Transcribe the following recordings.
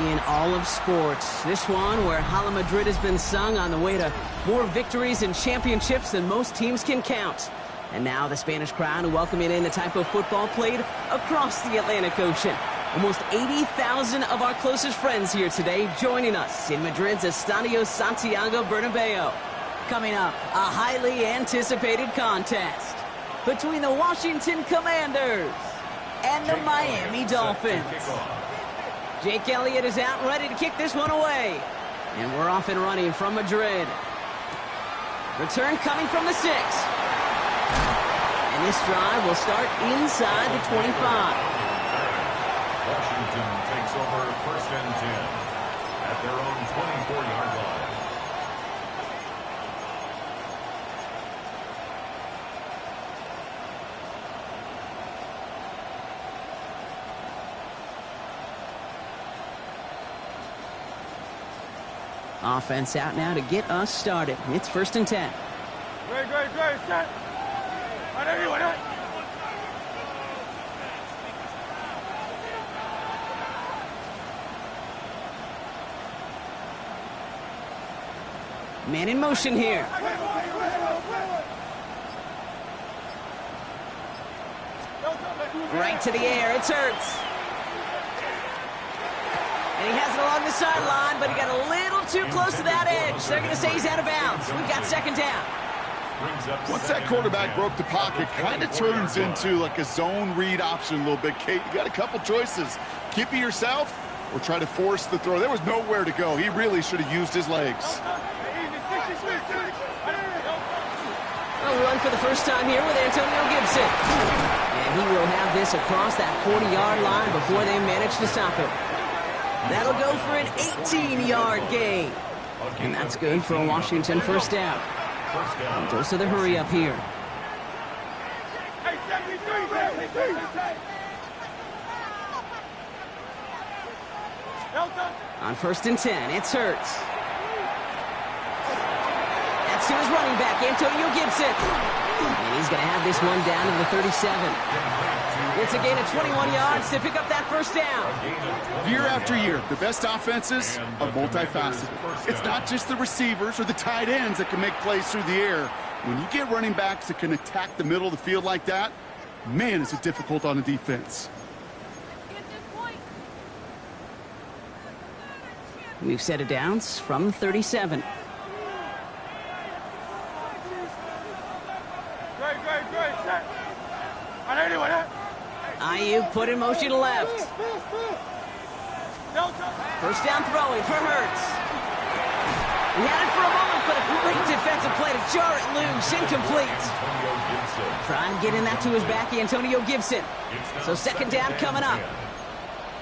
in all of sports. This one where Hala Madrid has been sung on the way to more victories and championships than most teams can count. And now the Spanish crowd welcoming in the type of football played across the Atlantic Ocean. Almost 80,000 of our closest friends here today joining us in Madrid's Estadio Santiago Bernabeu. Coming up, a highly anticipated contest between the Washington Commanders and the Miami Dolphins. Jake Elliott is out ready to kick this one away. And we're off and running from Madrid. Return coming from the 6. And this drive will start inside the 25. Washington takes over 1st and 10 at their own 24-yard line. Offense out now to get us started. It's 1st and 10. Great, set. Man in motion here. Right to the air. It's Hurts. And he has it along the sideline, but he got a little too close to that edge. They're going to say he's out of bounds. We've got 2nd down. Once that quarterback broke the pocket, kind of turns into like a zone read option a little bit. Kate, you got a couple choices. Keep it yourself or try to force the throw. There was nowhere to go. He really should have used his legs. A run for the first time here with Antonio Gibson. And he will have this across that 40-yard line before they manage to stop him. That'll go for an 18-yard gain. And that's good for a Washington 1st down. And goes to the hurry up here. On 1st and 10, it's Hurts. That's to his running back, Antonio Gibson. And he's going to have this one down to the 37. It's a gain of 21 yards to pick up that 1st down. Year after year, the best offenses are multifaceted. It's not just the receivers or the tight ends that can make plays through the air. When you get running backs that can attack the middle of the field like that, man, is it difficult on a defense. We've set it down from 37. Ayuk put in motion left. 1st down throwing for Hurts. He had it for a moment, but a great defensive play to jar it loose. Incomplete. Try and get in that to his back, Antonio Gibson. So 2nd down coming up.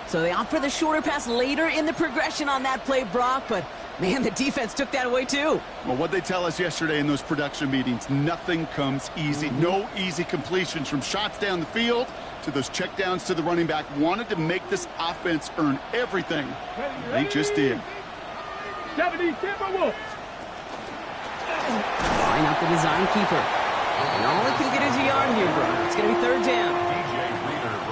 So they opt for the shorter pass later in the progression on that play, Brock, but man, the defense took that away too. Well, what they tell us yesterday in those production meetings, nothing comes easy. No easy completions from shots down the field to those checkdowns to the running back. Wanted to make this offense earn everything. They just did. Line up the design keeper. And all he can get is a yard here, bro. It's going to be 3rd down.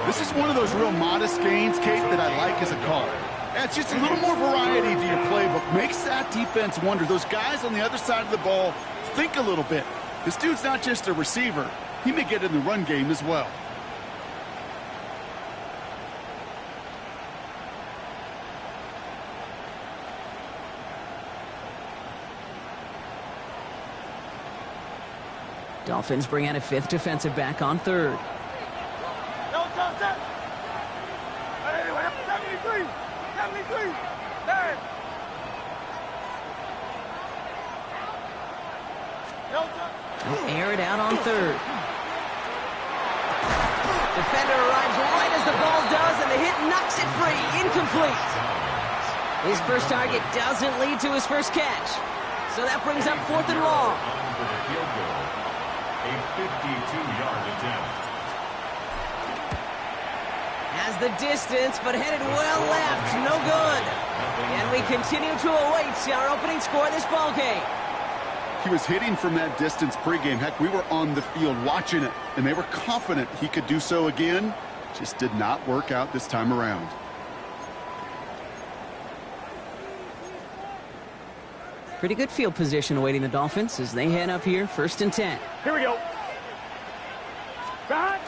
This is one of those real modest gains, Kate, that I like as a caller. It's just a little more variety to your playbook. Makes that defense wonder. Those guys on the other side of the ball think a little bit. This dude's not just a receiver. He may get in the run game as well. Dolphins bring out a 5th defensive back on 3rd. Air it out on 3rd. Defender arrives right as the ball does, and the hit knocks it free. Incomplete. His first target doesn't lead to his first catch. So that brings up 4th and long. A 52-yard attempt. Has the distance, but headed well left. No good. And we continue to await our opening score of this ball game. He was hitting from that distance pregame. Heck, we were on the field watching it, and they were confident he could do so again. Just did not work out this time around. Pretty good field position awaiting the Dolphins as they head up here, 1st and 10. Here we go. Back.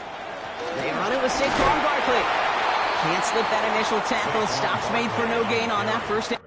They run it with Saquon Barkley. Can't slip that initial tackle. Stops made for no gain on that first down.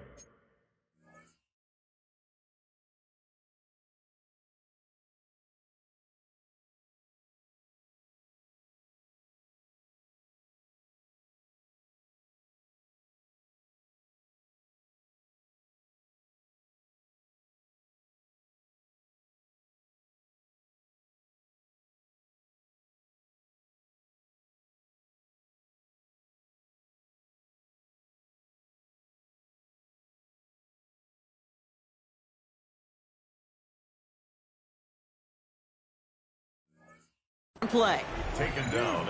Play.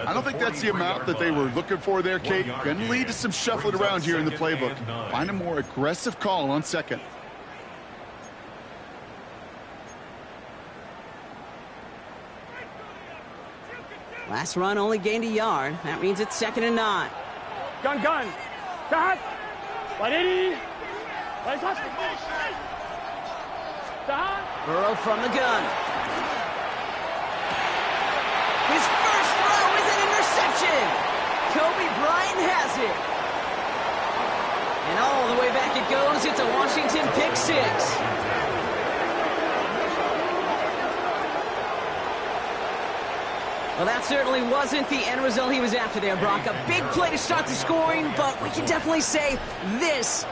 I don't think that's the amount that they were looking for there, Kate. Going to lead to some shuffling around here in the playbook. Find a more aggressive call on 2nd. Last run only gained a yard. That means it's 2nd and 9. Gun. Back. 180. Burrow from the gun. His first throw is an interception. Kobe Bryant has it. And all the way back it goes. It's a Washington pick 6. Well, that certainly wasn't the end result he was after there, Brock. A big play to start the scoring, but we can definitely say this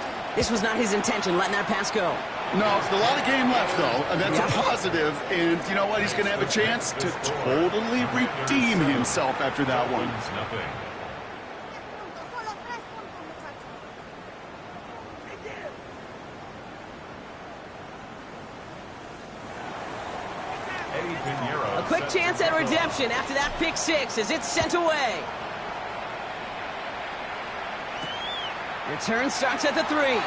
was not his intention, letting that pass go. No, a lot of game left, though, and that's a positive. And you know what? He's going to have a chance to totally redeem himself after that one. A quick chance at redemption after that pick 6 as it's sent away. Return starts at the 3.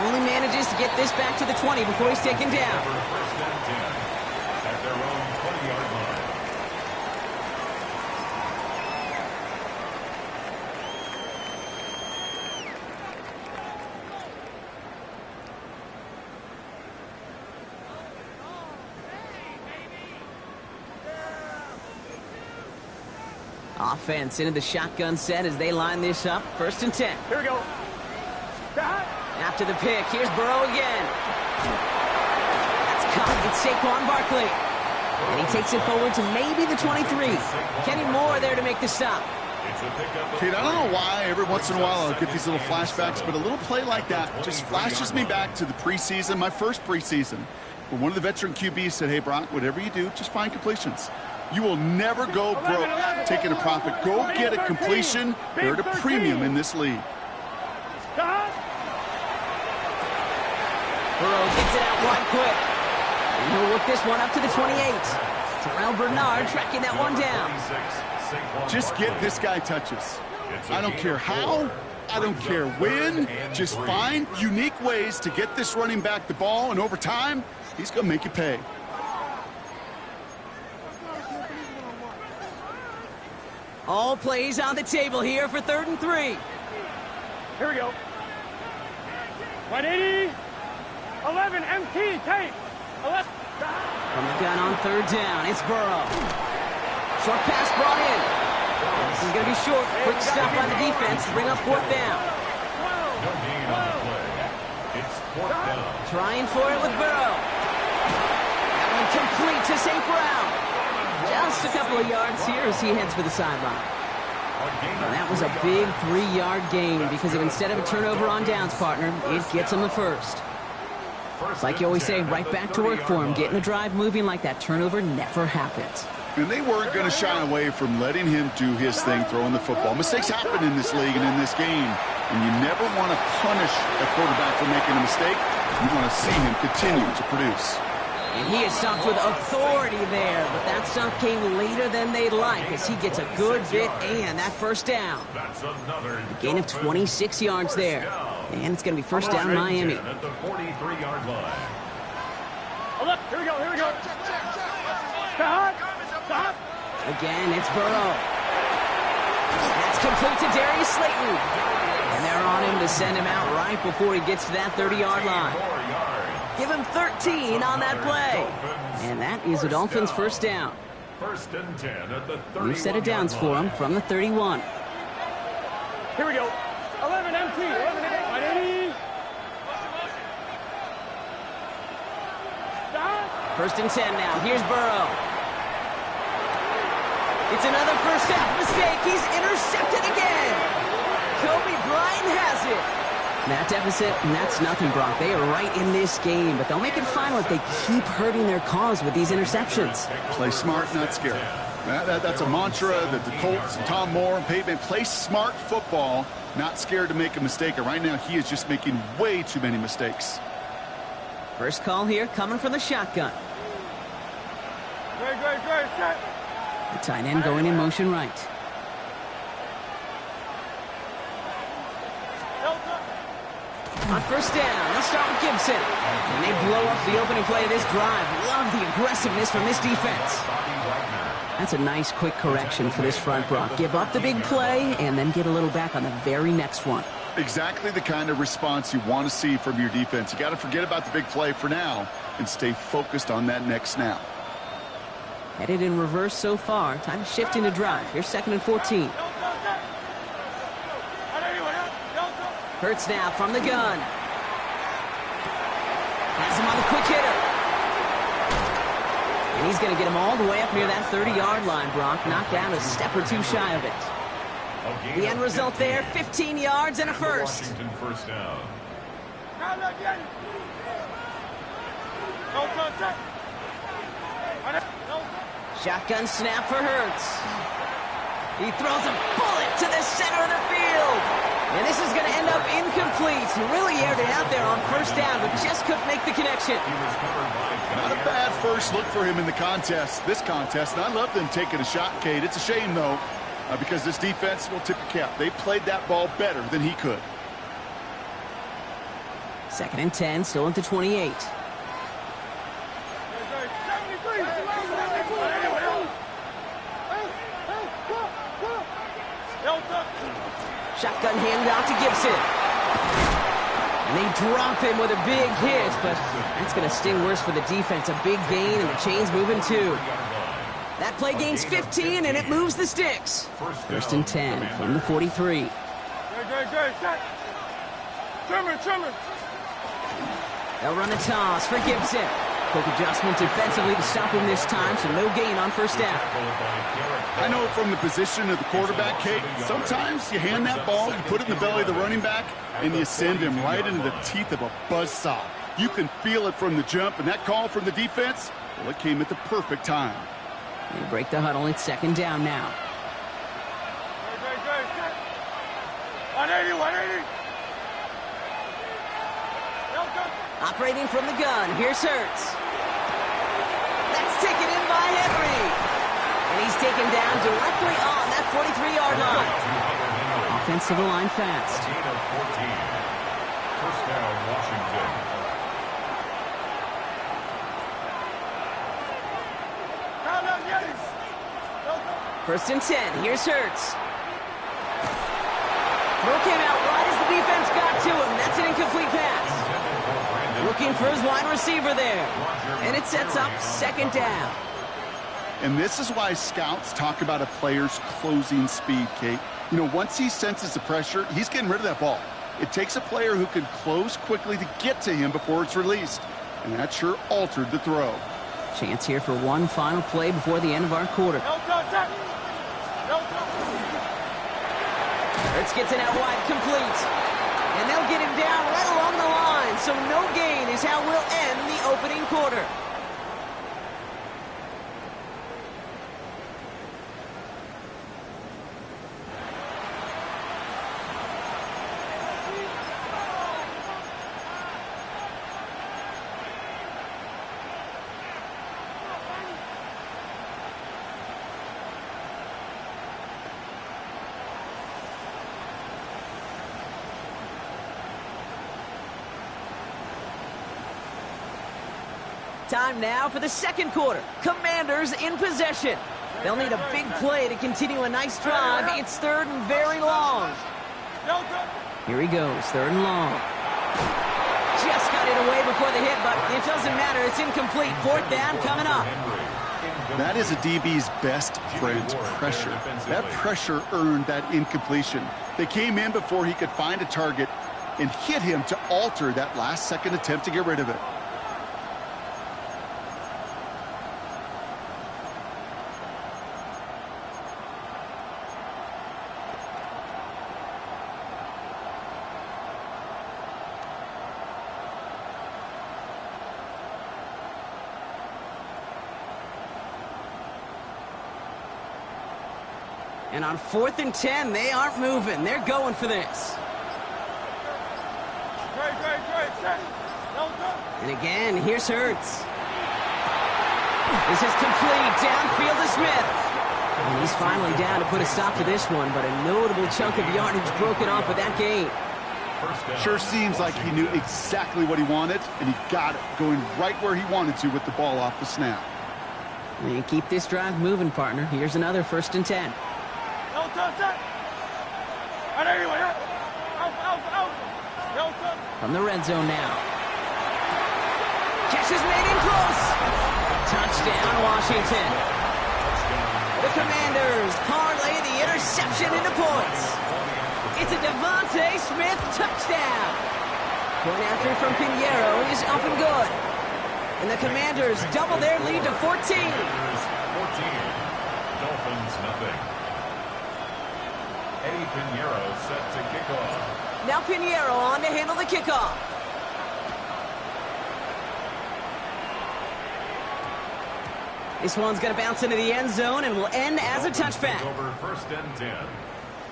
Only manages to get this back to the 20 before he's taken down. First and 10 at their own 20-yard line. Offense into the shotgun set as they line this up. 1st and 10. Here we go. Back. After the pick, here's Burrow again. That's caught. It's Saquon Barkley. And he takes it forward to maybe the 23. Kenny Moore there to make the stop. Kate, I don't know why every once in a while I'll get these little flashbacks, but a little play like that just flashes me back to the preseason, my first preseason, where one of the veteran QBs said, hey, Brock, whatever you do, just find completions. You will never go broke taking a profit. Go get a completion. They're at a premium in this league. Burrow gets it out wide quick. And he'll work this one up to the 28. Terrell Bernard tracking that one down. Just get this guy touches. I don't care how. I don't care when. Just find unique ways to get this running back the ball, and over time, he's going to make you pay. All plays on the table here for 3rd and 3. Here we go. 180. 11 MT tape. From the gun on 3rd down, it's Burrow. Short pass brought in. And this is going to be short. Quick stop by the defense to bring up 4th down. No gain on the play. It's 4th down. Trying for it with Burrow. That one complete to St. Brown. Just a couple of yards here as he heads for the sideline. Well, that was a big 3-yard gain because of instead of a turnover on downs, partner, it gets him the first. It's like you always say, right back to work for him. Getting the drive moving like that turnover never happens. And they weren't going to shy away from letting him do his thing, throwing the football. Mistakes happen in this league and in this game. And you never want to punish a quarterback for making a mistake. You want to see him continue to produce. And he is stopped with authority there, but that stop came later than they'd like as he gets a good bit and that first down. A gain of 26 yards there. And it's going to be 1st down Miami. At the 43-yard line. Oh, look, here we go. Stop. Again, it's Burrow. That's complete to Darius Slayton. And they're on him to to send him out right before he gets to that 30-yard line. Give him 13 on that play. And that is a Dolphins first down. First and 10 at the 31. We've set it downs for him from the 31. Here we go. 11 MT. 11 180. First and 10 now. Here's Burrow. It's another first half mistake. He's intercepted again. Kobe Bryant has it. That deficit, and that's nothing, Brock. They are right in this game, but they'll make it final if they keep hurting their cause with these interceptions. Play smart, not scared. That's a mantra that the Colts, Tom Moore, and Peyton play smart football, not scared to make a mistake. And right now, he is just making way too many mistakes. First call here coming from the shotgun. Great. Set. The tight end going in motion right. On first down, they'll start with Gibson. And they blow up the opening play of this drive. Love the aggressiveness from this defense. That's a nice, quick correction for this front, Brock. Give up the big play and then get a little back on the very next one. Exactly the kind of response you want to see from your defense. You got to forget about the big play for now and stay focused on that next snap. Headed in reverse so far. Time to shift into drive. Here's second and 14. Hurts now from the gun. Has him on the quick hitter. And he's going to get him all the way up near that 30-yard line, Brock. Knocked down a step or two shy of it. The end result there, 15 yards and a first. Washington first down. Shotgun snap for Hurts. He throws a bullet to the center of the field. And this is going to end up incomplete. He really aired it out there on first down, but just couldn't make the connection. Not a bad first look for him in the this contest. And I love them taking a shot, Kate. It's a shame, though, because this defense will tip the cap. They played that ball better than he could. Second and 10, still at the 28. Shotgun handoff to Gibson. And they drop him with a big hit, but that's going to sting worse for the defense. A big gain, and the chain's moving too. That play gains 15, and it moves the sticks. First and 10 from the 43. Trimmer. They'll run a toss for Gibson. Quick adjustment defensively to stop him this time, so no gain on first down. I know from the position of the quarterback, Kate, sometimes you hand that ball, you put it in the belly of the running back, and you send him right into the teeth of a buzzsaw. You can feel it from the jump, and that call from the defense, well, it came at the perfect time. They break the huddle. It's second down now. 180. Operating from the gun, here's Hurts. That's taken in by Henry. And he's taken down directly on that 43-yard line. Offense to the line fast. Gain of 14. First down, Washington. First and 10, here's Hurts. Throw came out right as the defense got to him. That's an incomplete pass. Looking for his wide receiver there. And it sets up second down. And this is why scouts talk about a player's closing speed, Kate. You know, once he senses the pressure, he's getting rid of that ball. It takes a player who can close quickly to get to him before it's released. And that sure altered the throw. Chance here for one final play before the end of our quarter. Hurts gets it out wide, complete. And they'll get him down right along the line. So no gain is how we'll end the opening quarter. Time now for the second quarter. Commanders in possession. They'll need a big play to continue a nice drive. It's third and very long. Here he goes, 3rd and long. Just got it away before the hit, but it doesn't matter. It's incomplete. 4th down coming up. That is a DB's best friend, pressure. That pressure earned that incompletion. They came in before he could find a target and hit him to alter that last-second attempt to get rid of it. And on 4th and 10, they aren't moving. They're going for this. And again, here's Hurts. This is complete. Downfield to Smith. And he's finally down to put a stop to this one, but a notable chunk of yardage broken off with that gain. Sure seems like he knew exactly what he wanted, and he got it, going right where he wanted to with the ball off the snap. And keep this drive moving, partner. Here's another 1st and 10. From the red zone now. Catch is made in close. Touchdown, Washington. The Commanders parlay the interception into points. It's a Devontae Smith touchdown. Point after from Pinheiro is up and good. And the Commanders double their lead to 14. 14. Dolphins nothing. Eddie Pinheiro set to kick off. Now Pinheiro on to handle the kickoff. This one's going to bounce into the end zone and will end as a touchback. Over 1st and 10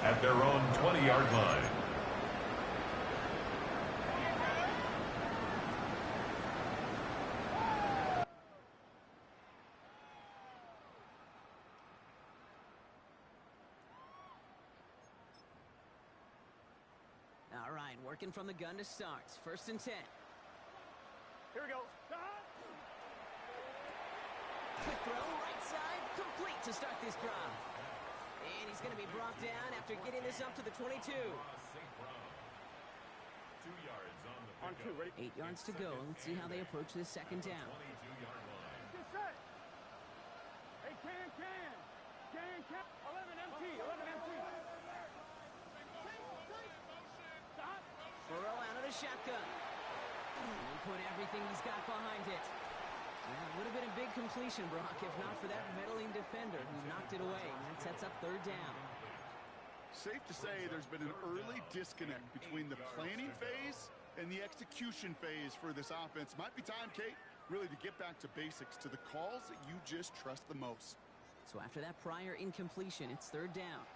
at their own 20-yard line. All right, working from the gun to start. 1st and 10. Here we go. Quick throw, right side, complete to start this drive. And he's going to be brought down after getting this up to the 22. 2 yards on the pickup. 8 yards to go. Let's see how they approach this 2nd down. 22-yard line. Get set. Hey, can. 11 MT. Stop. Burrow out of the shotgun. And he put everything he's got behind it. Yeah, it would have been a big completion, Brock, if not for that meddling defender who knocked it away. And that sets up 3rd down. Safe to say there's been an early disconnect between the planning phase and the execution phase for this offense. Might be time, Kate, really to get back to basics, to the calls that you just trust the most. So after that prior incompletion, it's 3rd down.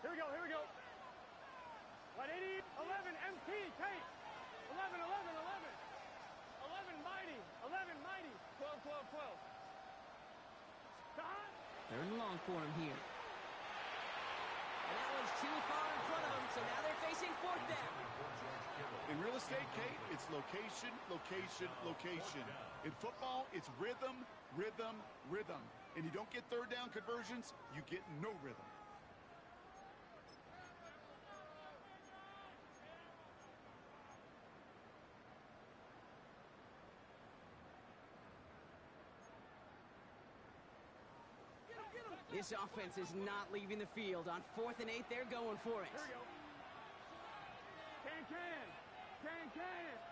Here we go. 180, 11 MT, Tate. 11 mighty. 12. 3rd and long for him here. And that one's too far in front of him, so now they're facing 4th down. In real estate, Kate, it's location. In football, it's rhythm. And you don't get 3rd down conversions, you get no rhythm. This offense is not leaving the field. On 4th and 8, they're going for it. Here we go. Can.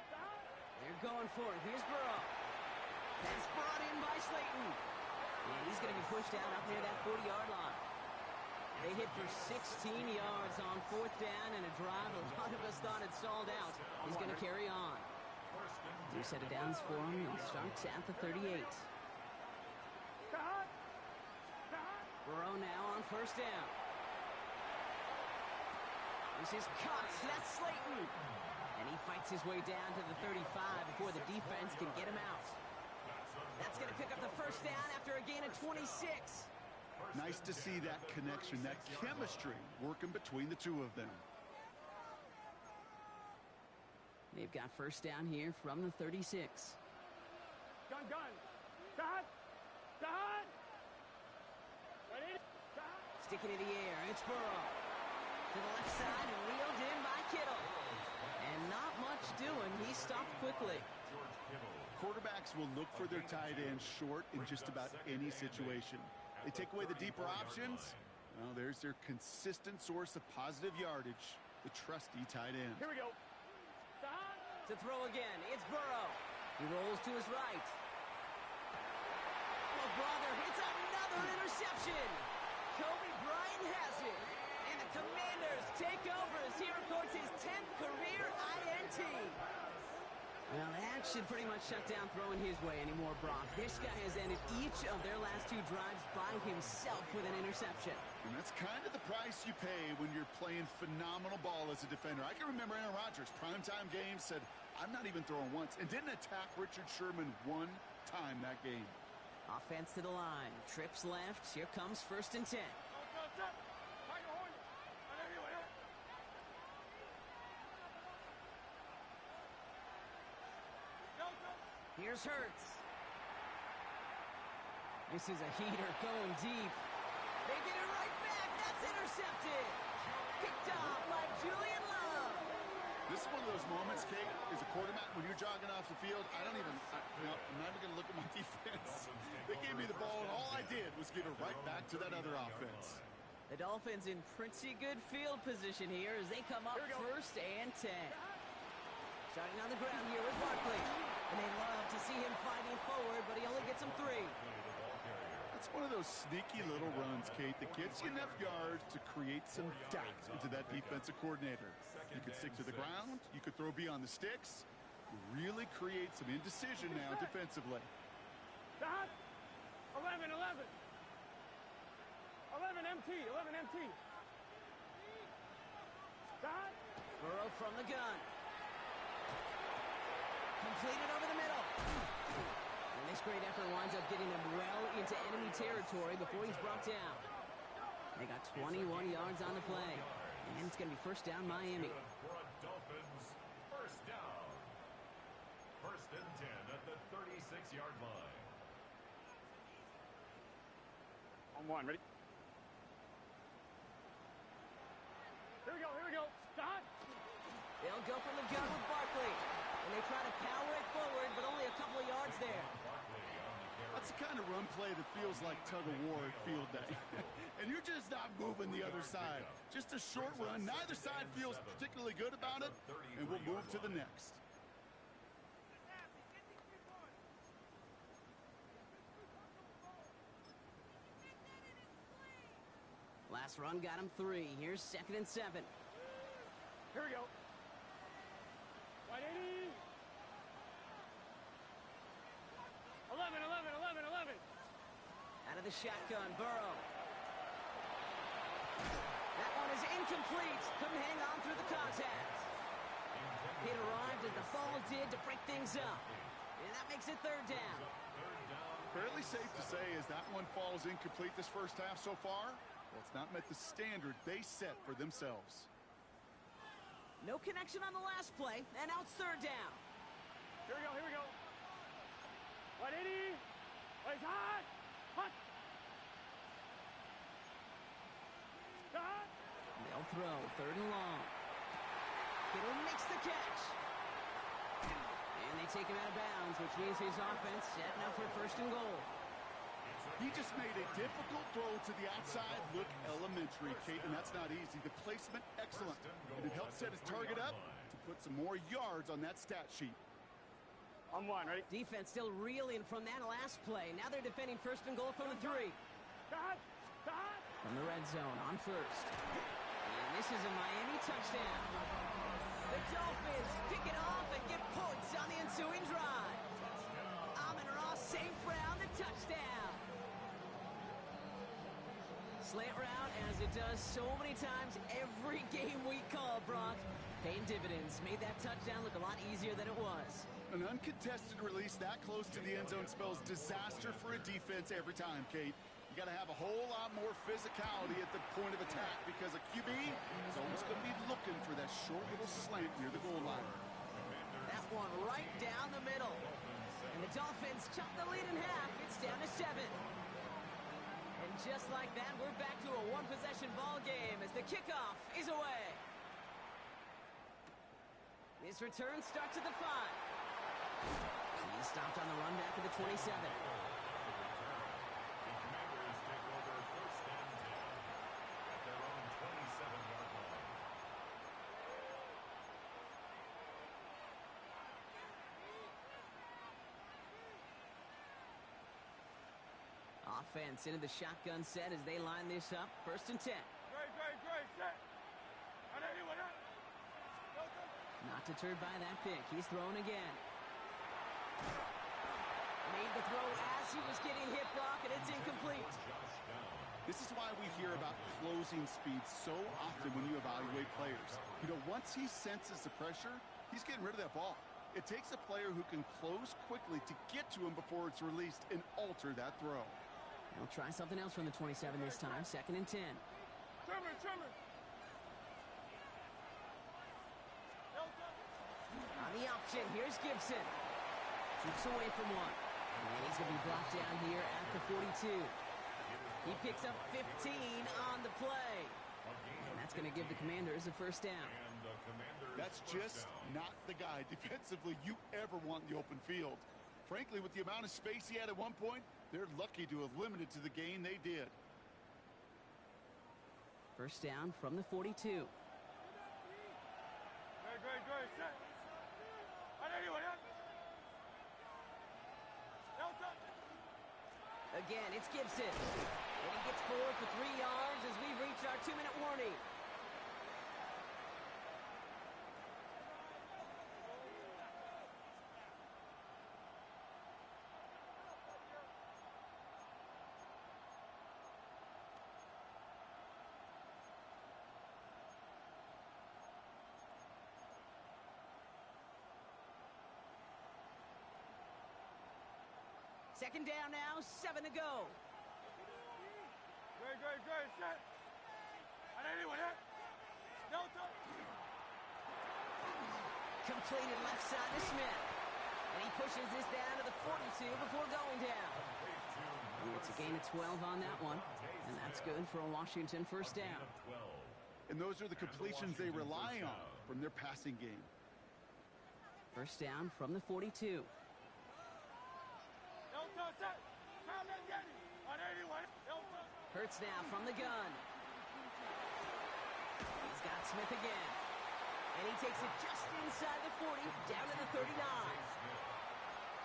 Stop. They're going for it. Here's Burrow. Pass brought in by Slayton. And he's going to be pushed out up near that 40-yard line. They hit for 16 yards on 4th down and a drive a lot of us thought had stalled out. He's going to carry on. New set of downs for him and starts at the 38. Burrow now on 1st down. This is cut. That's Slayton. And he fights his way down to the 35 before the defense can get him out. That's going to pick up the 1st down after a gain of 26. Nice to see that connection, that chemistry working between the two of them. They've got 1st down here from the 36. Gun. Stop. Sticking in the air, it's Burrow. To the left side and wheeled in by Kittle. stopped quickly. Quarterbacks will look for their tight end short in just about any situation. They take away the deeper options. Well, there's their consistent source of positive yardage, the trusty tight end. Here we go. To throw again, it's Burrow. He rolls to his right. Oh, brother, it's another interception. Kobe Bryant has it. And the Commanders take over as he records his 10th career INT. Well, that should pretty much shut down throwing his way anymore, Brock. This guy has ended each of their last 2 drives by himself with an interception. And that's kind of the price you pay when you're playing phenomenal ball as a defender. I can remember Aaron Rodgers, primetime game, said, I'm not even throwing once, and didn't attack Richard Sherman one time that game. Offense to the line. Trips left. Here comes 1st and 10. Here's Hurts. This is a heater going deep. They get it right back. That's intercepted. Picked off by Julian Love. This is one of those moments, Kate, as a quarterback, when you're jogging off the field, I'm not even going to look at my defense. They gave me the ball, and all I did was give it right back to that other offense. The Dolphins in pretty good field position here as they come up 1st and 10. Starting on the ground here with Barkley. And they love to see him fighting forward, but he only gets him 3. That's one of those sneaky little runs, Kate, that gets you enough yards to create some doubt into that defensive coordinator. You could stick to the ground. You could throw beyond the sticks. You really create some indecision now defensively. Stop. 11, 11. 11 MT, 11 MT. Stop. Burrow from the gun. Completed over the middle. And this great effort winds up getting them well into enemy territory before he's brought down. They got 21 yards on the play. And it's going to be 1st down Miami. Dolphins, 1st down. 1st and 10 at the 36-yard line. On 1, ready? Here we go, here we go. Stop. They'll go from the gun with Barkley. And they try to power it forward, but only a couple of yards there. That's the kind of run play that feels like tug-of-war at field day. And you're just not moving the other side. Just a short run. Neither side feels particularly good about it, and we'll move to the next. Last run got him 3. Here's 2nd and 7. Here we go. 180. 11, 11, 11, 11. Out of the shotgun, Burrow. That one is incomplete. Couldn't hang on through the contact. It arrived as the ball did to break things up. And that makes it 3rd down. Fairly safe to say as that one falls incomplete this first half so far, well, it's not met the standard they set for themselves. No connection on the last play, and now it's 3rd down. Here we go, here we go. 180. It's hot. Hot. Stop. They'll throw 3rd and long. Kittle makes the catch. And they take him out of bounds, which means his offense setting up for 1st and goal. He just made a difficult throw to the outside look elementary, Kate, and that's not easy. The placement, excellent. And it helped set his target up to put some more yards on that stat sheet. On 1, ready? Defense still reeling from that last play. Now they're defending 1st and goal from the 3. Stop. Stop. From the red zone on 1st. And this is a Miami touchdown. The Dolphins pick it off and get points on the ensuing drive. Amon-Ra St. Brown, the touchdown. Slant route, as it does so many times every game we call, Brock. Paying dividends. Made that touchdown look a lot easier than it was. An uncontested release that close to the end zone spells disaster for a defense every time, Kate. You got to have a whole lot more physicality at the point of attack because a QB is always going to be looking for that short little slant near the goal line. That one right down the middle. And the Dolphins chop the lead in half. It's down to 7. And just like that, we're back to a one-possession ball game as the kickoff is away. This His return starts at the 5. He's stopped on the run back at the 27. The Commanders take over first and 10 at their own 27-yard line. Offense into the shotgun set as they line this up. First and 10. Great, set. On anyone up. Not deterred by that pick. He's throwing again. Made the throw as he was getting hit block, and it's incomplete. This is why we hear about closing speed so often when you evaluate players. You know, once he senses the pressure, he's getting rid of that ball. It takes a player who can close quickly to get to him before it's released and alter that throw. He'll try something else from the 27 this time. Second and 10. Trimmer. On the option, here's Gibson. Keeps away from one. And he's going to be brought down here at the 42. He picks up 15 on the play. And that's going to give the Commanders a first down. That's just not the guy defensively you ever want in the open field. Frankly, with the amount of space he had at one point, they're lucky to have limited to the gain they did. First down from the 42. Great, set. On anyone up. Again, it's Gibson. And he gets forward for 3 yards as we reach our 2-minute warning. Second down now, 7 to go. Great, set. On anyone up. Completed left side to Smith. And he pushes this down to the 42 before going down. It's a gain of 12 on that one. And that's good for a Washington first down. And those are the completions they rely on from their passing game. First down from the 42. Hurts now from the gun. He's got Smith again. And he takes it just inside the 40, down to the 39.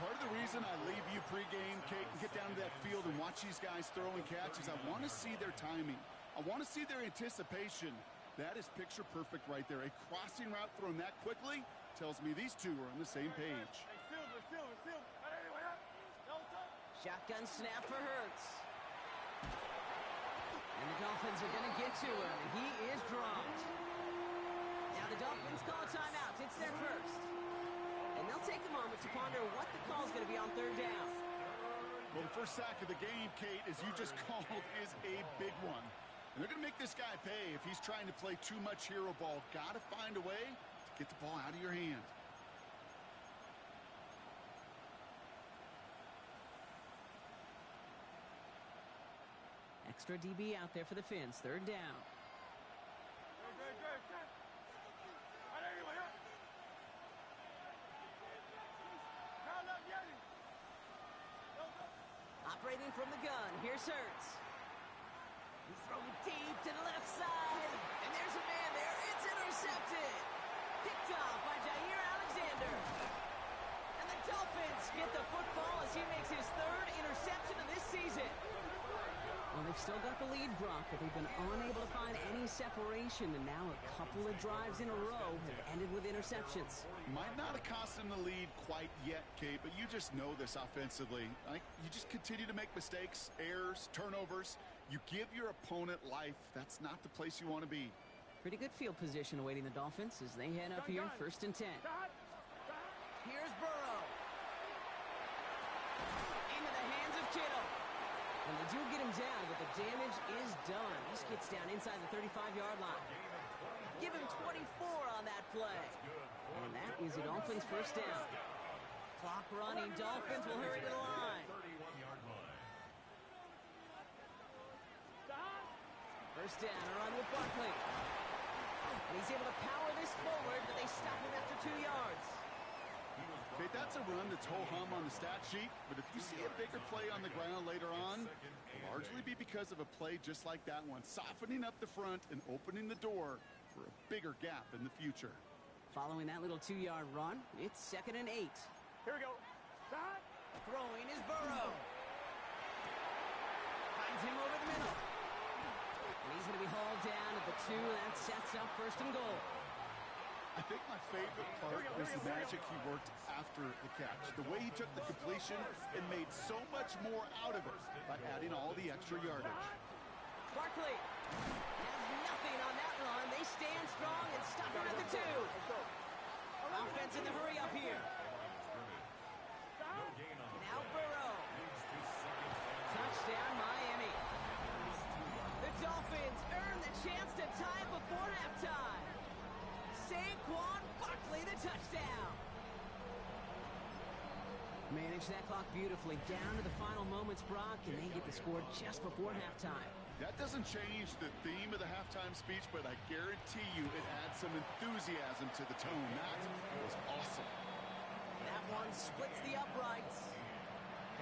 Part of the reason I leave you pregame, Kate, and get down to that field and watch these guys throw and catch is I want to see their timing. I want to see their anticipation. That is picture perfect right there. A crossing route thrown that quickly tells me these two are on the same page. Receive. On anyone up. Shotgun snap for Hurts. And the Dolphins are going to get to him. He is dropped. Now the Dolphins call a timeout. It's their first. And they'll take a moment to ponder what the call is going to be on third down. Well, the first sack of the game, Kate, as you just called, is a big one. And they're going to make this guy pay if he's trying to play too much hero ball. Got to find a way to get the ball out of your hand. Extra DB out there for the Fins. Third down. Great, set. On anyone up. Operating from the gun. Here's Hurts. He's throwing deep to the left side. And there's a man there. It's intercepted. Picked off by Jair Alexander. And the Dolphins get the football as he makes his third interception of this season. Well, they've still got the lead, Brock, but they've been unable to find any separation, and now a couple of drives in a row have ended with interceptions. Might not have cost them the lead quite yet, Kate, but you just know this offensively. You just continue to make mistakes, errors, turnovers. You give your opponent life. That's not the place you want to be. Pretty good field position awaiting the Dolphins as they head up here, first and 10. Here's Burrow. Into the hands of Kittle. And they do get him down, but the damage is done. He gets down inside the 35-yard line. Give him 24 on that play. And that is the Dolphins' first down. Clock running. Dolphins will hurry to the line. First down, a run with Barkley. And he's able to power this forward, but they stop him after 2 yards. a run that's ho-hum on the stat sheet, but if you see a bigger play on the ground later on, it'll largely be because of a play just like that one, softening up the front and opening the door for a bigger gap in the future. Following that little 2-yard run, it's 2nd and 8. Here we go. Stop. Throwing is Burrow. Finds him over the middle. And he's going to be hauled down at the 2. That sets up 1st and goal. I think my favorite part was the magic he worked after the catch. The way he took the completion and made so much more out of it by adding all the extra yardage. Barkley has nothing on that run. They stand strong and stop him at the 2. Offense in the hurry up here. Now Burrow. Touchdown, Miami. The Dolphins earn the chance to tie before halftime. Saquon Barkley, the touchdown. Manage that clock beautifully down to the final moments, Brock, and they get the score just before halftime. That doesn't change the theme of the halftime speech, but I guarantee you it adds some enthusiasm to the tone. That was awesome. That one splits the uprights.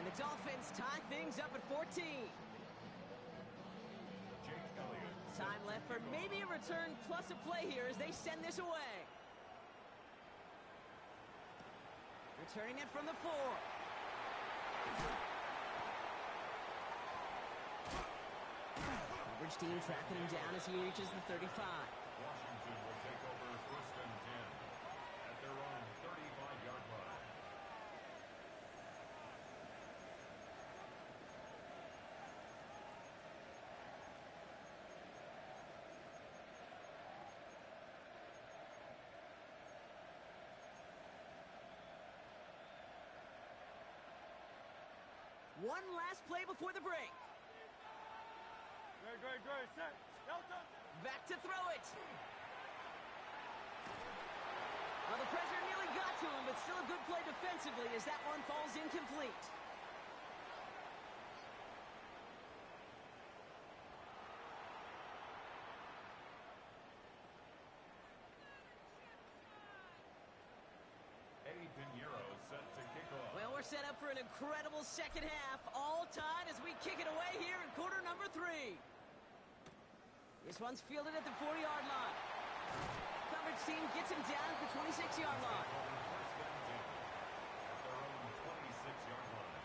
And the Dolphins tie things up at 14. Time left for maybe a return plus a play here as they send this away. Returning it from the 4. Coverage team tracking him down as he reaches the 35. Washington will take over 1st and 10 at their own 35-yard line. One last play before the break. Great. Set. Delta. Back to throw it. Well, the pressure nearly got to him, but still a good play defensively as that one falls incomplete. Eddie Pinheiro set to kick off. Well, we're set up for an incredible second half, all tied as we kick it away here in quarter number 3. This one's fielded at the 40-yard line. Coverage team gets him down at the 26-yard line. 1st and 10 at their own 26-yard line.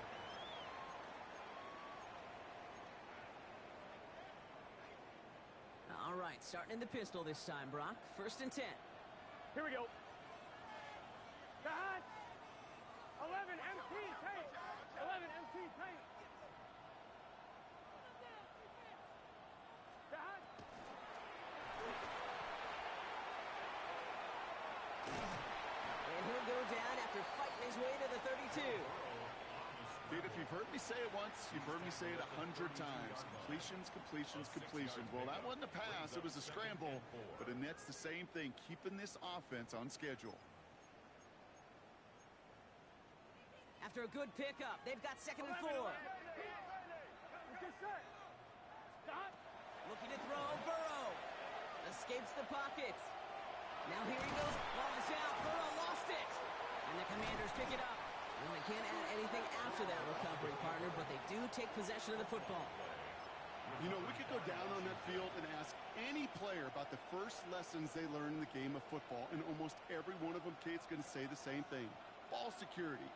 All right, starting in the pistol this time, Brock. 1st and 10. Here we go. Behind. 11 MT tight. 11 MT tight. Behind. And he'll go down after fighting his way to the 32. Dude, if you've heard me say it once, you've heard me say it 100 times. Completions. Well, that wasn't a pass. It was a scramble. But Annette's the same thing, keeping this offense on schedule. After a good pickup, they've got 2nd and 4. Let's get set. Stop. Looking to throw, Burrow. Escapes the pocket. Now here he goes. Ball is out. Burrow lost it. And the Commanders pick it up. Well, they can't add anything after that recovery, partner, but they do take possession of the football. You know, we could go down on that field and ask any player about the first lessons they learned in the game of football, and almost every one of them, Kate's going to say the same thing. Ball security.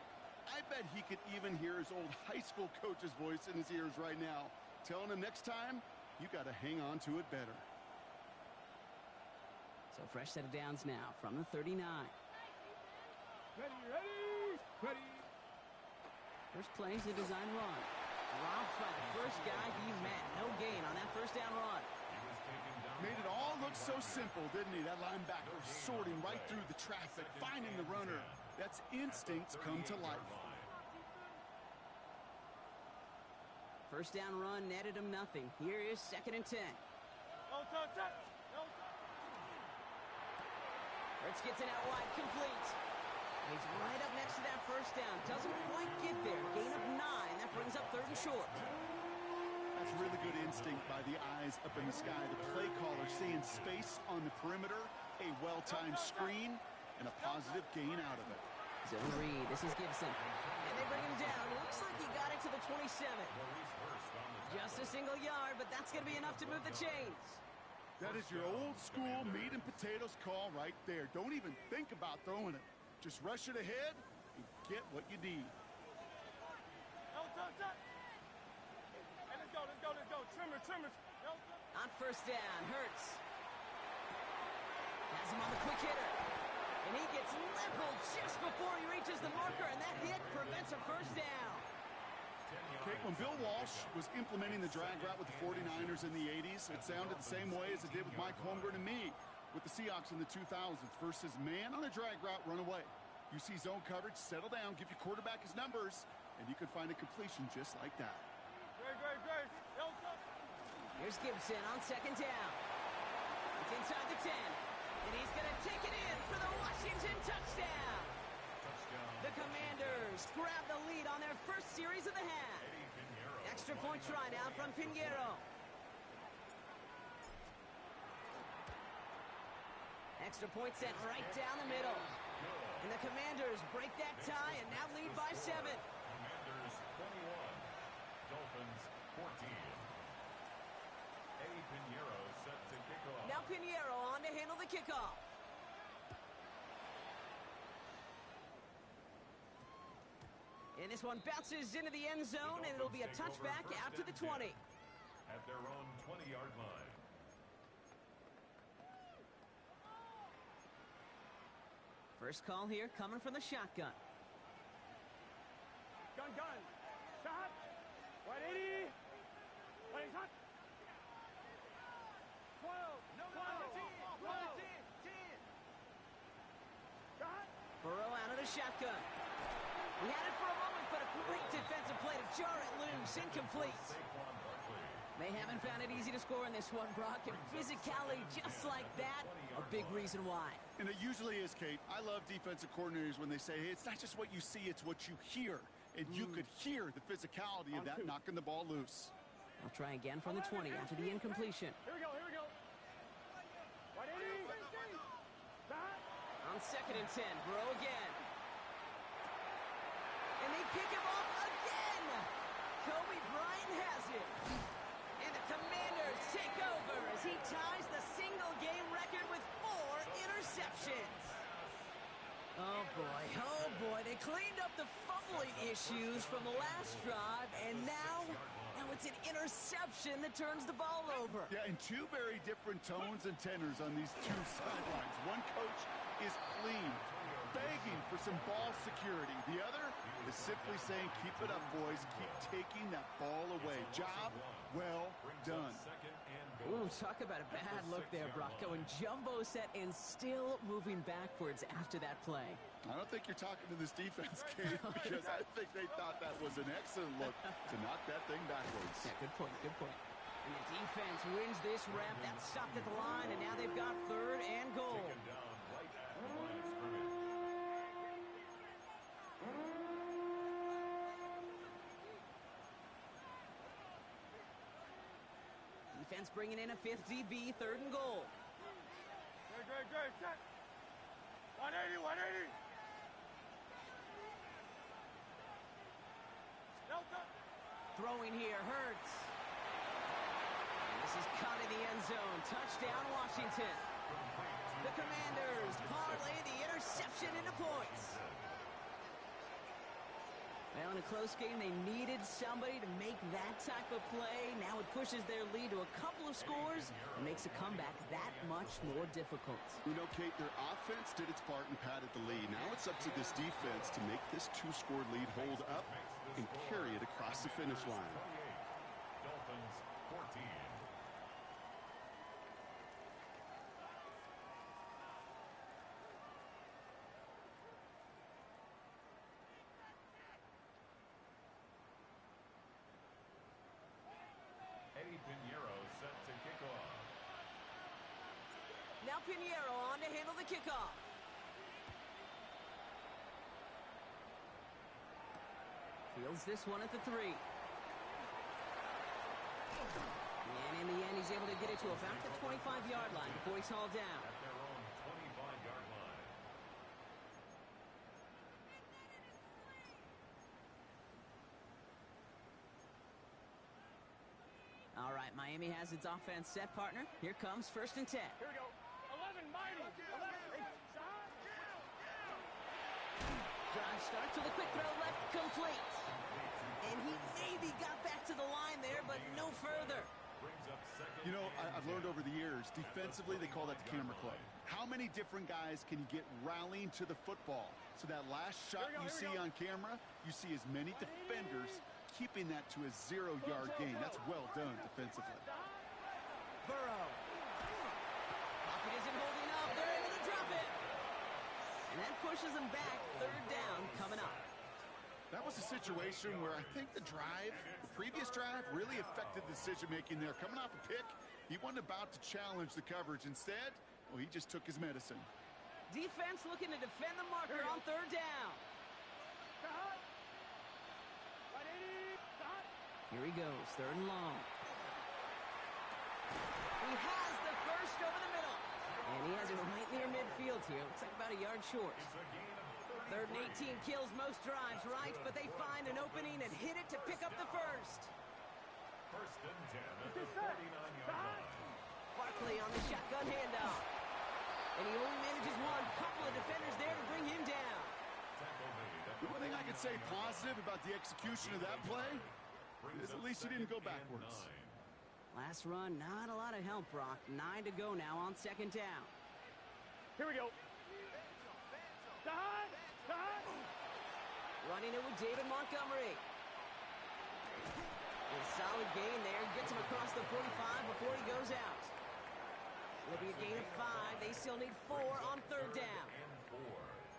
I bet he could even hear his old high school coach's voice in his ears right now, telling him next time, you got to hang on to it better. So fresh set of downs now from the 39. Ready. First play is a design run. Dropped by the first guy he met. No gain on that 1st down run. Made it all look so simple, didn't he? That linebacker sorting right through the traffic, finding the runner. That's instincts come to life. 1st down run netted him nothing. Here is 2nd and 10. Hurts gets it out wide, complete. He's right up next to that 1st down. Doesn't quite get there. Gain of 9. That brings up 3rd and short. That's really good instinct by the eyes up in the sky. The play caller seeing space on the perimeter, a well-timed screen, and a positive gain out of it. Zone read. This is Gibson. And they bring him down. Looks like he got it to the 27. Just a single yard, but that's going to be enough to move the chains. That is your old school meat and potatoes call right there. Don't even think about throwing it. Just rush it ahead and get what you need. Hey, let's go. Trimmer. On first down, Hurts has him on the quick hitter. And he gets leveled just before he reaches the marker, and that hit prevents a first down. Okay, when Bill Walsh was implementing the drag route with the 49ers in the 80s, it sounded the same way as it did with Mike Holmgren and me with the Seahawks in the 2000s. Versus man on a drag route, run away. You see zone coverage, settle down, give your quarterback his numbers, and you can find a completion just like that. Great. Here's Gibson on second down. It's inside the 10. And he's going to take it in for the Washington touchdown. The Commanders grab the lead on their first series of the half. Extra point try now from Pinheiro. Extra point sent right down the middle. And the Commanders break that tie and now lead by 7. Commanders 21, Dolphins 14. Eddie Pinheiro set to kick off. Now Pinheiro on to handle the kickoff. And this one bounces into the end zone, and it'll be a touchback out to the 20. At their own 20-yard line. First call here coming from the shotgun. Gun. Shot. 180. 180 shot. 12. 12. 10. Shot. Burrow out of the shotgun. He had it for a moment, but a great defensive play to jar it loose. Incomplete. They haven't found it easy to score in this one, Brock. And physicality just like that, a big reason why. And it usually is, Kate. I love defensive coordinators when they say, hey, it's not just what you see, it's what you hear. And you could hear the physicality of that knocking the ball loose. They'll try again from the 20 after the incompletion. Here we go. 180. Shot. On 2nd and 10, Burrow again. And they pick him off again. Kobe Bryant has it. And the Commanders take over as he ties the single-game record with 4 interceptions. Oh, boy. They cleaned up the fumbling issues from the last drive, and now it's an interception that turns the ball over. Yeah, and 2 very different tones and tenors on these 2 sidelines. One coach is pleading, begging for some ball security. The other is simply saying, keep it up, boys. Keep taking that ball away. Job well done. Ooh, talk about a bad look there, Brock. Going jumbo set and still moving backwards after that play. I don't think you're talking to this defense, Kate, because I think they thought that was an excellent look to knock that thing backwards. Yeah, good point. And the defense wins this rep. That stopped at the line, and now they've got 3rd and goal. Defense bringing in a 5th DB, 3rd and goal. Great. Set. 180. Throwing here, Hurts. And this is caught in the end zone. Touchdown, Washington. The Commanders parlay the interception into points. Well, in a close game, they needed somebody to make that type of play. Now it pushes their lead to a couple of scores and makes a comeback that much more difficult. You know, Kate, their offense did its part and padded the lead. Now it's up to this defense to make this 2-score lead hold up and carry it across the finish line. Dolphins 14. Eddie Pinheiro set to kick off. Now Pinheiro on to handle the kickoff. Fields this one at the 3. And in the end, he's able to get it to about the 25-yard line before he's hauled down. At their own 25-yard line. Miami has its offense set, partner. Here comes 1st and 10. Here we go. 11, mighty. 11. Shot. Drive starts with a quick throw left, complete. And he maybe got back to the line there, but no further. You know, I've learned over the years, defensively, they call that the camera club. How many different guys can you get rallying to the football? So that last shot you see on camera, you see as many defenders keeping that to a 0-yard gain. That's well done defensively. Burrow. Pocket isn't holding up. They're able to drop it. And that pushes them back. 3rd down coming up. That was a situation where I think the previous drive, really affected the decision-making there. Coming off a pick, he wasn't about to challenge the coverage. Instead, well, he just took his medicine. Defense looking to defend the marker on 3rd down. Here he goes, 3rd and long. He has the first over the middle. And he has it right near midfield here. Looks like about a yard short. 3rd and 18 kills most drives, right? But they find an opening and hit it to pick up the first. 1st and 10 at the 49-yard line. Barkley on the shotgun handoff. And he only manages one. Couple of defenders there to bring him down. The one thing I could say positive about the execution of that play is at least he didn't go backwards. Last run, not a lot of help, Brock. 9 to go now on 2nd down. Here we go. Running it with David Montgomery. A solid gain there. Gets him across the 45 before he goes out. It'll be a gain of 5. They still need 4 on 3rd down.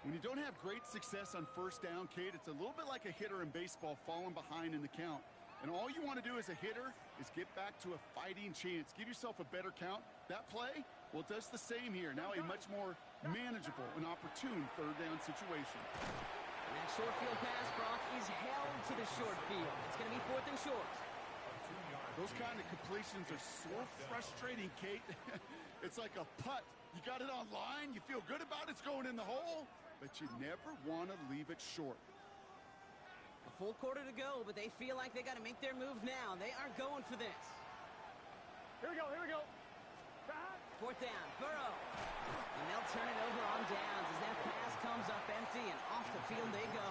When you don't have great success on 1st down, Kate, it's a little bit like a hitter in baseball falling behind in the count. And all you want to do as a hitter is get back to a fighting chance. Give yourself a better count. That play, well, it does the same here. Now a much more manageable and opportune 3rd down situation. And that short field pass, Brock, is held to the short field. It's going to be 4th and short. Those kind of completions are so frustrating, Kate. It's like a putt. You got it on line, you feel good about it's going in the hole, but you never want to leave it short. A full quarter to go, but they feel like they got to make their move now. They are going for this. Here we go, here we go. 4th down, Burrow. And they'll turn it over on downs as that pass comes up empty, and off the field they go.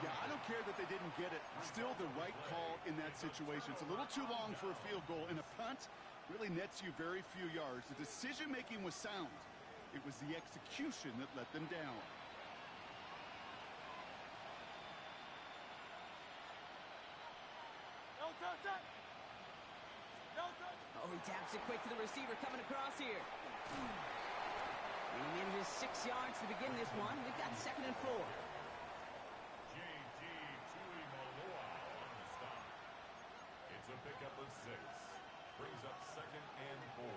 Yeah, I don't care that they didn't get it. Still the right call in that situation. It's a little too long for a field goal, and a punt really nets you very few yards. The decision-making was sound. It was the execution that let them down. Oh, he taps it quick to the receiver coming across here. And he manages 6 yards to begin this one. We've got 2nd and 4. J.T. Tuimoloau on the stop. It's a pickup of 6. Brings up 2nd and 4.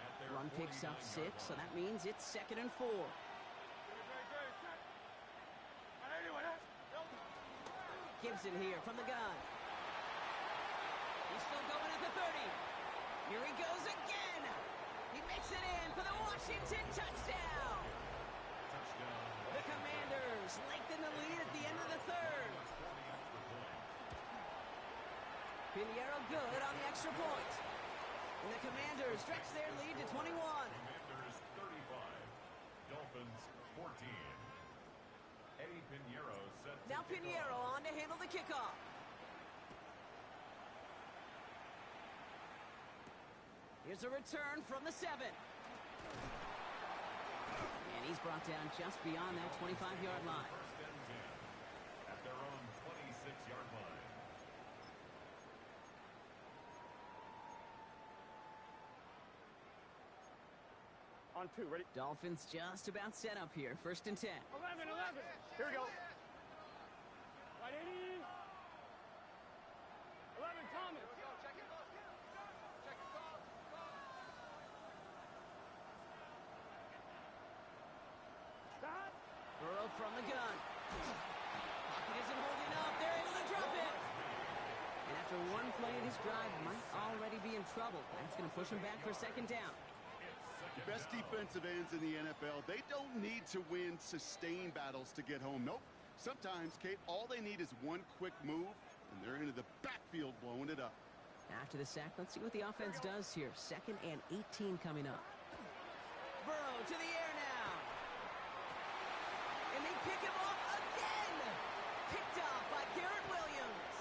At their Run picks up 6, so that means it's 2nd and 4. Gibson here from the gun. He's still going at the 30. Here he goes again. He makes it in for the Washington touchdown. The Commanders lengthen the lead at the end of the 3rd. Pinheiro good on the extra point. And the Commanders stretch their lead to 21. Commanders 35. Dolphins 14. Eddie Pinheiro set to Now Pinheiro on to handle the kickoff. Here's a return from the 7. And he's brought down just beyond that 25-yard line. 1st and 10 at their own 26-yard line. On 2, ready? Dolphins just about set up here. 1st and 10. 11. Here we go. Right, 80. 11, Thomas. Burrow from the gun. Pocket isn't holding up. They're able to drop it. And after one play in his drive, might already be in trouble. That's going to push him back for 2nd down. The best defensive ends in the NFL, they don't need to win sustained battles to get home. Nope. Sometimes, Kate, all they need is one quick move, and they're into the backfield blowing it up. After the sack, let's see what the offense does here. 2nd and 18 coming up. Burrow to the air now. And they pick him off again. Picked off by Garrett Williams.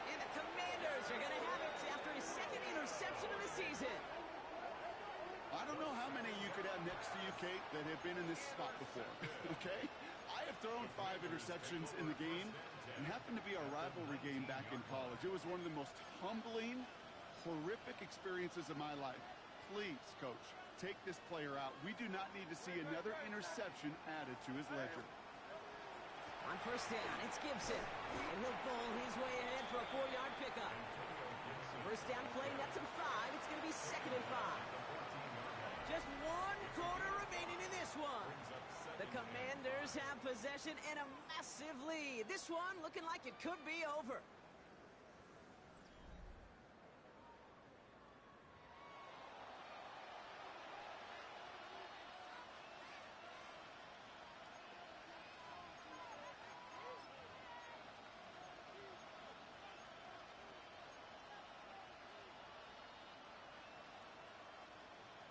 And the Commanders are going to have it after his 2nd interception of the season. I don't know how many you could have next to you, Kate, that have been in this spot before, okay? I have thrown 5 interceptions in the game, and happened to be our rivalry game back in college. It was one of the most humbling, horrific experiences of my life. Please, Coach, take this player out. We do not need to see another interception added to his ledger. On 1st down, it's Gibson. And he'll bowl his way ahead for a 4-yard pickup. 1st down play, nets him 5. It's going to be 2nd and 5. Just 1 quarter remaining in this one. The Commanders have possession and a massive lead. This one looking like it could be over.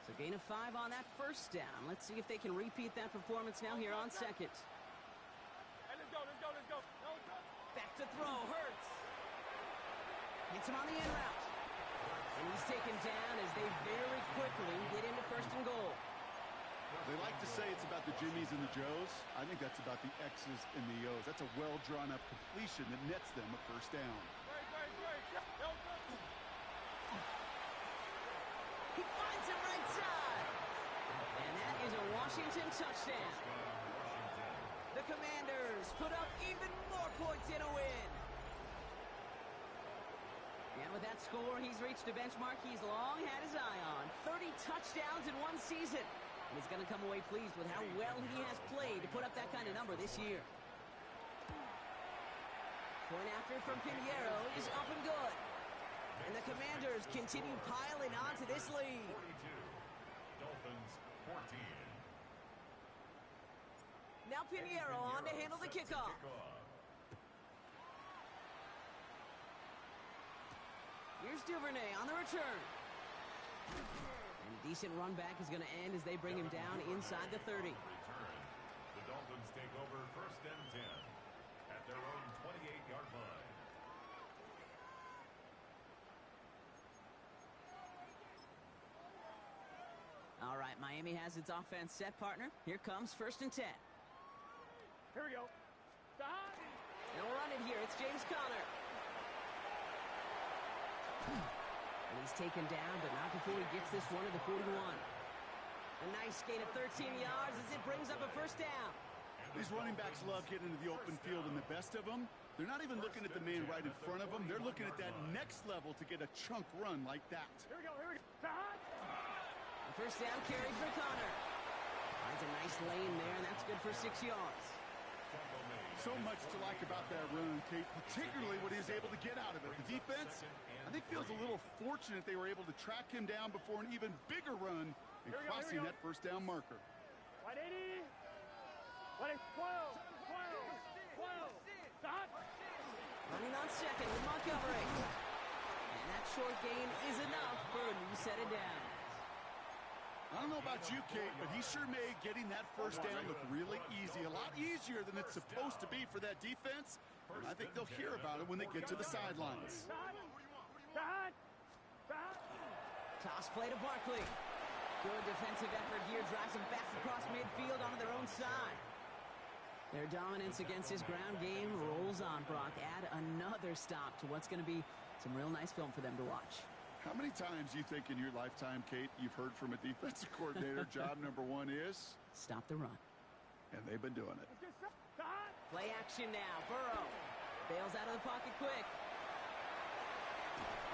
So gain of 5 on that 1st down. Let's see if they can repeat that performance now here on 2nd. Hey, let's go. No, Back to throw, Hurts. Hits him on the in route. And he's taken down as they very quickly get into 1st and goal. They like to say it's about the Jimmies and the Joes. I think that's about the X's and the O's. That's a well-drawn-up completion that nets them a 1st down. He finds him right side. And that is a Washington touchdown. The Commanders put up even more points in a win. And with that score, he's reached a benchmark he's long had his eye on. 30 touchdowns in one season. And he's going to come away pleased with how well he has played to put up that kind of number this year. Point after from Pinheiro is up and good. And the Commanders continue piling on to this lead. 42. Dolphins 14. Now Pinheiro on to handle the kickoff. Here's Duvernay on the return. And a decent run back is going to end as they bring him down inside the 30. The Dolphins take over 1st and 10 at their own 28-yard line. All right, Miami has its offense set, partner. Here comes 1st and 10. Here we go. Stop. They'll run it here. It's James Conner. And he's taken down, but not before he gets this one to the 41. A nice gain of 13 yards as it brings up a 1st down. These running backs love getting into the open field, and the best of them, they're not even looking at the man right in front of them. They're looking at that next level to get a chunk run like that. Here we go. Stop. The 1st down carry for Conner. Finds a nice lane there, and that's good for 6 yards. So much to like about that run, Kate, particularly what he was able to get out of it. The defense, I think, feels a little fortunate they were able to track him down before an even bigger run and crossing that 1st down marker. 180. 12. Stop. Running on 2nd with Montgomery. And that short gain is enough for a new set of downs. I don't know about you, Kate, but he sure made getting that 1st down look really easy. A lot easier than it's supposed to be for that defense. And I think they'll hear about it when they get to the sidelines. Toss play to Barkley. Good defensive effort here. Drives him back across midfield onto their own side. Their dominance against his ground game rolls on, Brock. Add another stop to what's going to be some real nice film for them to watch. How many times do you think in your lifetime, Kate, you've heard from a defensive coordinator, job number 1 is? Stop the run. And they've been doing it. Play action now. Burrow bails out of the pocket quick.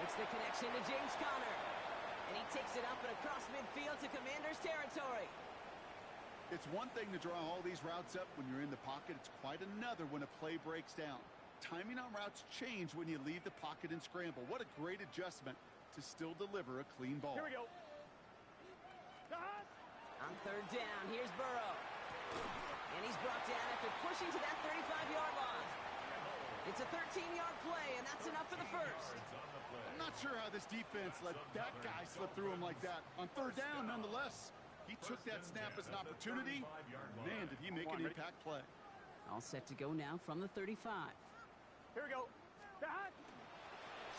Makes the connection to James Conner. And he takes it up and across midfield to Commanders territory. It's one thing to draw all these routes up when you're in the pocket. It's quite another when a play breaks down. Timing on routes change when you leave the pocket and scramble. What a great adjustment to still deliver a clean ball. Here we go. On 3rd down, here's Burrow. And he's brought down after pushing to that 35-yard line. It's a 13-yard play, and that's enough for the first. I'm not sure how this defense let that guy slip through him like that. On third down, nonetheless, he took that snap as an opportunity. Man, did he make an impact play. All set to go now from the 35. Here we go. Start.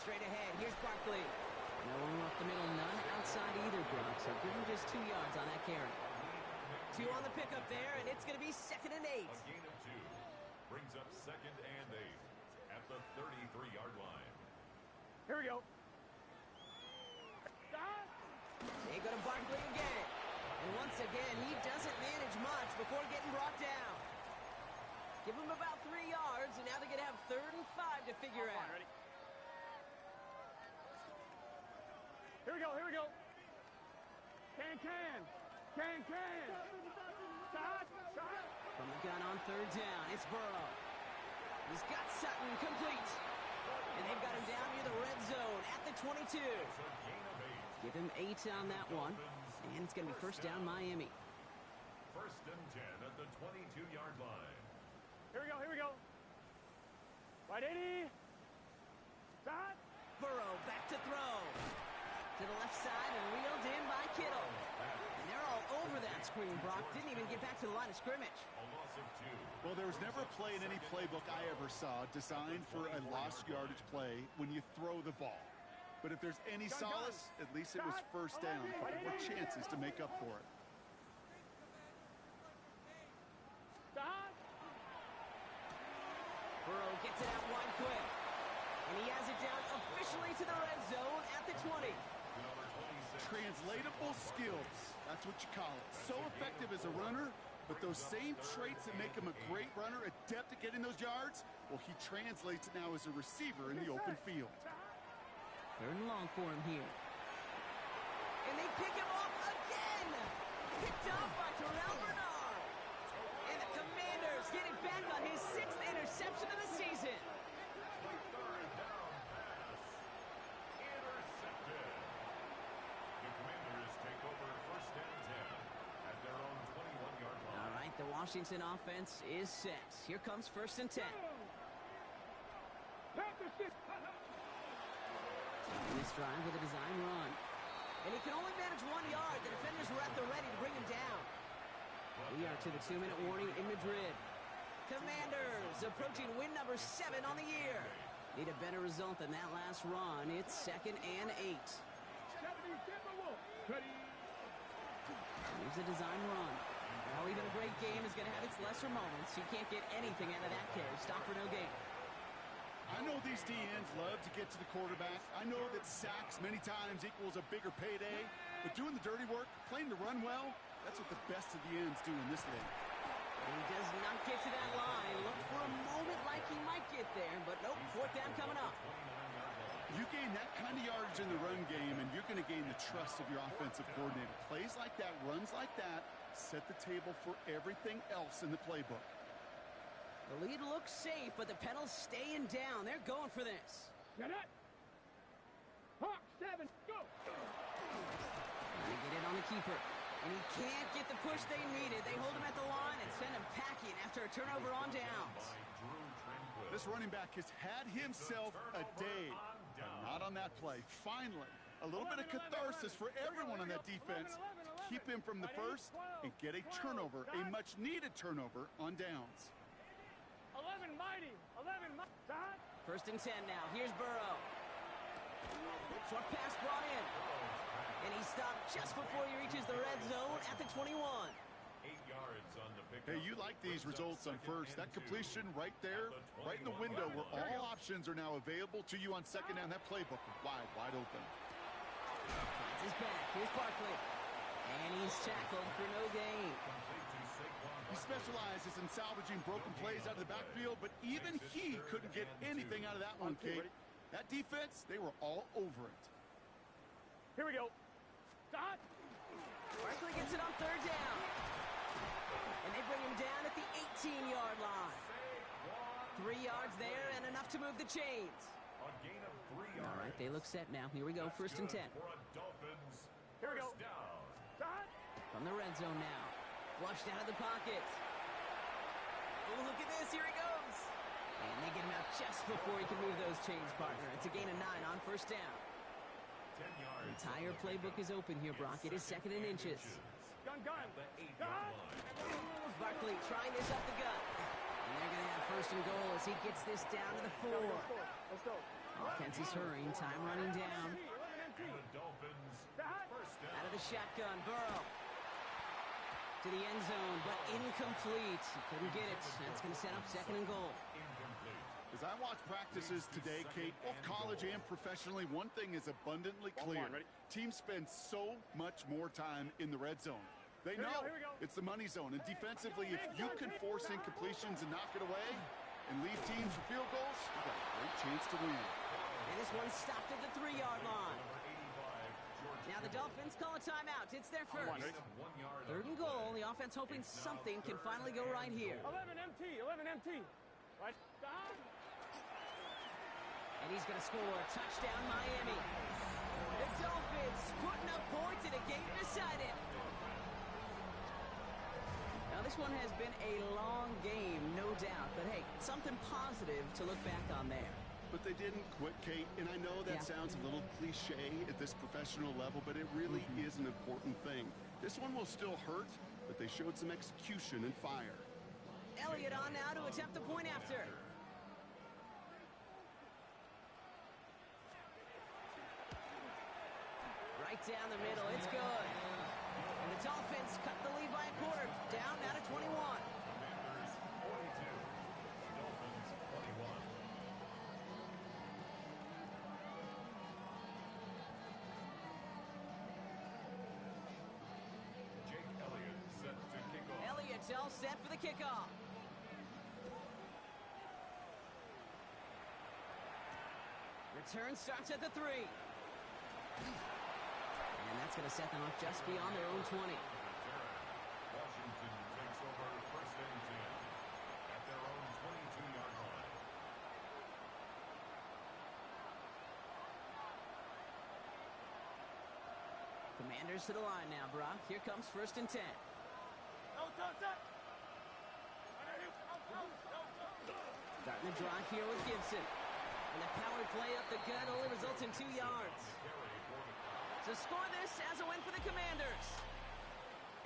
Straight ahead, here's Barkley. No one up the middle, none outside either, Brock, so give him just 2 yards on that carry. 2 on the pickup there, and it's going to be 2nd and 8. A gain of 2 brings up 2nd and 8 at the 33-yard line. Here we go. Start. They go to Barkley again. And once again, he doesn't manage much before getting brought down. Give him about 3 yards, and now they're going to have 3rd and 5 to figure out. Ready. Here we go, here we go. Can. Start. From the gun on 3rd down, it's Burrow. He's got Sutton complete. And they've got him down near the red zone at the 22. It's a gain of 8. Give him 8 on that one. And it's going to be 1st down Miami. 1st and 10 at the 22-yard line. Here we go. Right, 80. Start. Burrow back to throw. To the left side and reeled in by Kittle. And they're all over that screen, Brock. Didn't even get back to the line of scrimmage. A loss of 2. Well, there was never a play in any playbook I ever saw designed for a lost yardage play when you throw the ball. But if there's any solace, at least it was 1st down. More chances to make up for it. Start. Burrow gets it out wide quick. And he has it down officially to the red zone at the 20. Translatable skills. That's what you call it. So effective as a runner, but those same traits that make him a great runner, adept at getting those yards, well, he translates it now as a receiver in the open field. 3rd and long for him here. And they pick him off again. Picked off by Terrell Bernard. And the Commanders get it back on his 6th interception of the season. Third down pass. Intercepted. The Commanders take over 1st and 10 at their own 21-yard line. All right, the Washington offense is set. Here comes 1st and 10. In this drive with a design run. And he can only manage 1 yard. The defenders were at the ready to bring him down. We are to the 2-minute warning in Madrid. Commanders approaching win number 7 on the year. Need a better result than that last run. It's 2nd and 8. Here's a design run. Well, even a great game is going to have its lesser moments. You can't get anything out of that carry. Stop for no gain. I know these DNs love to get to the quarterback. I know that sacks many times equals a bigger payday. But doing the dirty work, playing the run well, that's what the best of the ends do in this league. And he does not get to that line. Looked for a moment like he might get there, but nope, 4th down coming up. You gain that kind of yardage in the run game, and you're going to gain the trust of your offensive coordinator. Plays like that, runs like that, set the table for everything else in the playbook. The lead looks safe, but the Penals staying down. They're going for this. Get it. Hawk 7, go. Trying to get it on the keeper. And he can't get the push they needed. They hold him at the line and send him packing after a turnover on downs. This running back has had himself a day, but not on that play. Finally, a little bit of catharsis for everyone on that defense to keep him from the first and get a turnover, a much-needed turnover on downs. 11 mighty. 11 mighty. 1st and 10 now. Here's Burrow. Short pass brought in. And he stopped just before he reaches the red zone at the 21. 8 yards on the pickup. Hey, you like these results on first. That completion right there, right in the window where all options are now available to you on 2nd down. That playbook wide open. Finds his back. Here's Barkley. And he's tackled for no gain. He specializes in salvaging broken plays out of the backfield, but even he couldn't get anything out of that one, Kate. That defense, they were all over it. Here we go. Start. Barkley gets it on 3rd down. And they bring him down at the 18-yard line. 3 yards there and enough to move the chains. A gain of 3 yards. All right, they look set now. Here we go, 1st and 10. For a Dolphins. Here we go. First down. Start. From the red zone now. Flushed out of the pocket. Oh, look at this. Here he goes. And they get him out just before he can move those chains, partner. It's a gain of 9 on first down. 10 yards. The entire playbook is open here, Brock. It is second and inches. Gun. At the 8-yard line. Barkley trying this up the gut. And they're going to have first and goal as he gets this down to the 4. Let's go. Offense is hurrying, time running down. And the Dolphins first down. Out of the shotgun, Burrow. To the end zone, but incomplete. He couldn't get it. That's going to set up second and goal. Incomplete. As I watch practices today, Kate, both college and professionally, one thing is abundantly clear. Ready? Teams spend so much more time in the red zone. They know Here we go. it's the money zone. And defensively, if you can force incompletions and knock it away and leave teams for field goals, you've got a great chance to win. And this one stopped at the 3-yard line. Number 85, George Now the Dolphins call a timeout. It's their first. Gain of 1 yard. Third and goal. The offense hoping something can finally go right here. 11 MT. Right. And he's going to score. Touchdown, Miami. The Dolphins putting up points in a game decided. Now, this one has been a long game, no doubt. But, hey, something positive to look back on there. But they didn't quit, Kate, and I know that sounds a little cliche at this professional level, but it really is an important thing. This one will still hurt, but they showed some execution and fire. Elliott on now to attempt the point after. Right down the middle, it's good. And the Dolphins cut the lead by a quarter, down now to 21. Commanders 42. Dolphins 21. Jake Elliott set to kick off. Elliott's all set for the kickoff. Return starts at the 3. And that's going to set them up just beyond their own 20. Washington takes over first and 10 at their own 22-yard line. Commanders to the line now, Brock. Here comes first and 10. Starting the drive here with Gibson. And the power play up the gut only results in 2 yards. To score this as a win for the Commanders.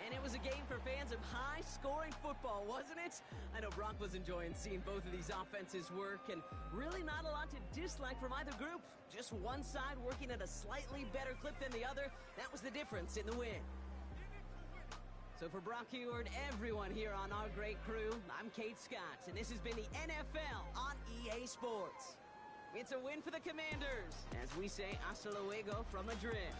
And it was a game for fans of high-scoring football, wasn't it? I know Brock was enjoying seeing both of these offenses work, and really not a lot to dislike from either group. Just one side working at a slightly better clip than the other. That was the difference in the win. So for Brock Huard, everyone here on our great crew, I'm Kate Scott, and this has been the NFL on EA Sports. It's a win for the Commanders, as we say hasta luego from Madrid.